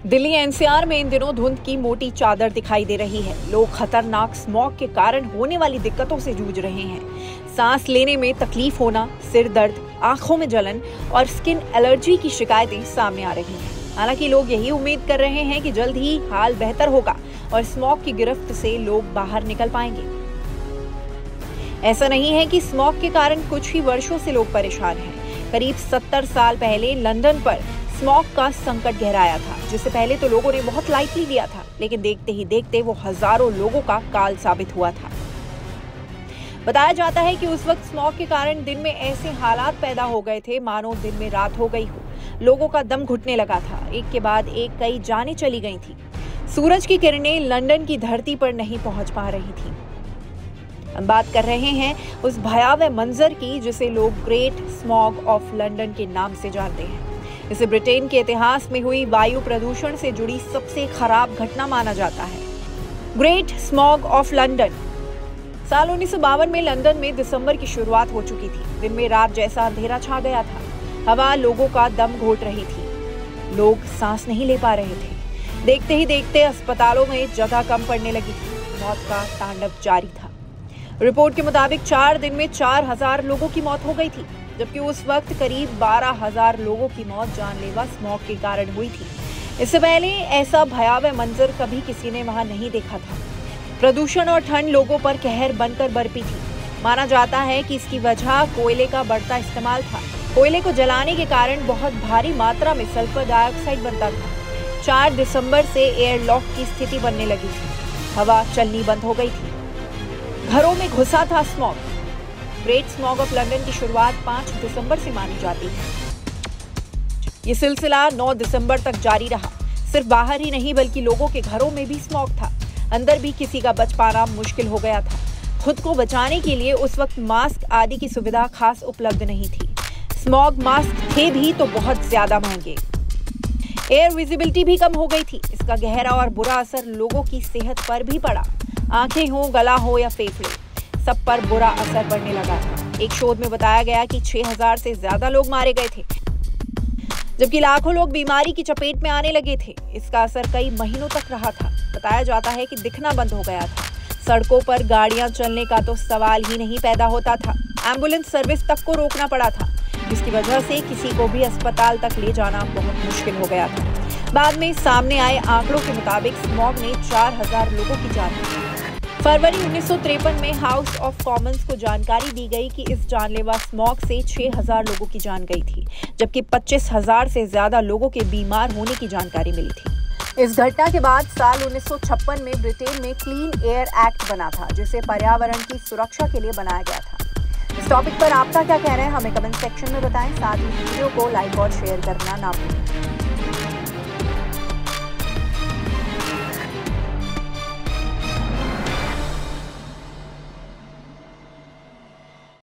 Delhi NCR में इन दिनों धुंध की मोटी चादर दिखाई दे रही है। लोग खतरनाक स्मॉग के कारण होने वाली दिक्कतों से जूझ रहे हैं। सांस लेने में तकलीफ होना, सिर दर्द, आंखों में जलन और स्किन एलर्जी की शिकायतें सामने आ रही हैं। हालांकि लोग यही उम्मीद कर रहे हैं कि जल्द ही हाल बेहतर होगा और स्मॉग की गिरफ्त से लोग बाहर निकल पाएंगे। ऐसा नहीं है कि स्मॉग के कारण कुछ ही वर्षों से लोग परेशान हैं। करीब 70 साल पहले लंदन पर स्मॉग का संकट गहराया था, जिसे पहले तो लोगों ने बहुत लाइटली लिया था, लेकिन देखते ही देखते वो हजारों लोगों का काल साबित हुआ था। बताया जाता है कि उस वक्त स्मॉग के कारण दिन में ऐसे हालात पैदा हो गए थे मानो दिन में रात हो गई हो। लोगों का दम घुटने लगा था, एक के बाद एक कई जानें चली गई थी। सूरज की किरणें लंदन की धरती पर नहीं पहुंच पा रही थी। हम बात कर रहे हैं उस भयावह मंजर की जिसे लोग ग्रेट स्मॉग ऑफ लंदन के नाम से जानते हैं। इसे ब्रिटेन के इतिहास में हुई वायु प्रदूषण से जुड़ी सबसे खराब घटना माना जाता है। Great smog of London. साल 1952 में लंदन में दिसंबर की शुरुआत हो चुकी थी। दिन में रात जैसा अंधेरा छा गया था। हवा लोगों का दम घोट रही थी। लोग सांस नहीं ले पा रहे थे। देखते ही देखते अस्पतालों में जगह कम पड़ने लगी थी। मौत का तांडव जारी था। रिपोर्ट के मुताबिक 4 दिन में 4000 लोगों की मौत हो गई थी, जबकि उस वक्त करीब 12000 लोगों की मौत जानलेवा स्मॉग के कारण हुई थी। इससे पहले ऐसा भयावह मंजर कभी किसी ने वहां नहीं देखा था। प्रदूषण और ठंड लोगों पर कहर बनकर बरपी थी। माना जाता है कि इसकी वजह कोयले का बढ़ता इस्तेमाल था। कोयले को जलाने के कारण बहुत भारी मात्रा में सल्फर डाइऑक्साइड बनता था। 4 दिसंबर से एयरलॉक की स्थिति बनने लगी थी। हवा चलनी बंद हो गई थी। घरों में घुसा था smog. Great smog of London की शुरुआत 5 दिसंबर से मानी जाती है। ये सिलसिला 9 दिसंबर तक जारी रहा। सिर्फ बाहर ही नहीं बल्कि लोगों के घरों में भी स्मॉग था। अंदर भी किसी का बच पाना मुश्किल हो गया था। खुद को बचाने के लिए उस वक्त मास्क आदि की सुविधा खास उपलब्ध नहीं थी। स्मॉग मास्क थे भी तो बहुत ज्यादा महंगे। एयर विजिबिलिटी भी कम हो गई थी। इसका गहरा और बुरा असर लोगों की सेहत पर भी पड़ा। आंखें हो, गला हो या फेफड़े, सब पर बुरा असर पड़ने लगा था। एक शोध में बताया गया कि 6000 से ज्यादा लोग मारे गए थे, जबकि लाखों लोग बीमारी की चपेट में आने लगे थे। इसका असर कई महीनों तक रहा था। बताया जाता है कि दिखना बंद हो गया था। सड़कों पर गाड़ियां चलने का तो सवाल ही नहीं पैदा होता था। एम्बुलेंस सर्विस तक को रोकना पड़ा था, जिसकी वजह से किसी को भी अस्पताल तक ले जाना बहुत मुश्किल हो गया था। बाद में सामने आए आंकड़ों के मुताबिक स्मॉग ने 4000 लोगों की जान ली। फरवरी 1953 में हाउस ऑफ कॉमन्स को जानकारी दी गई कि इस जानलेवा स्मॉग से 6000 लोगों की जान गई थी, जबकि 25000 से ज्यादा लोगों के बीमार होने की जानकारी मिली थी। इस घटना के बाद साल 1956 में ब्रिटेन में क्लीन एयर एक्ट बना था, जिसे पर्यावरण की सुरक्षा के लिए बनाया गया था। इस टॉपिक पर आपका क्या कहना है, हमें कमेंट सेक्शन में बताएं। साथ ही वीडियो को लाइक और शेयर करना ना भूलें।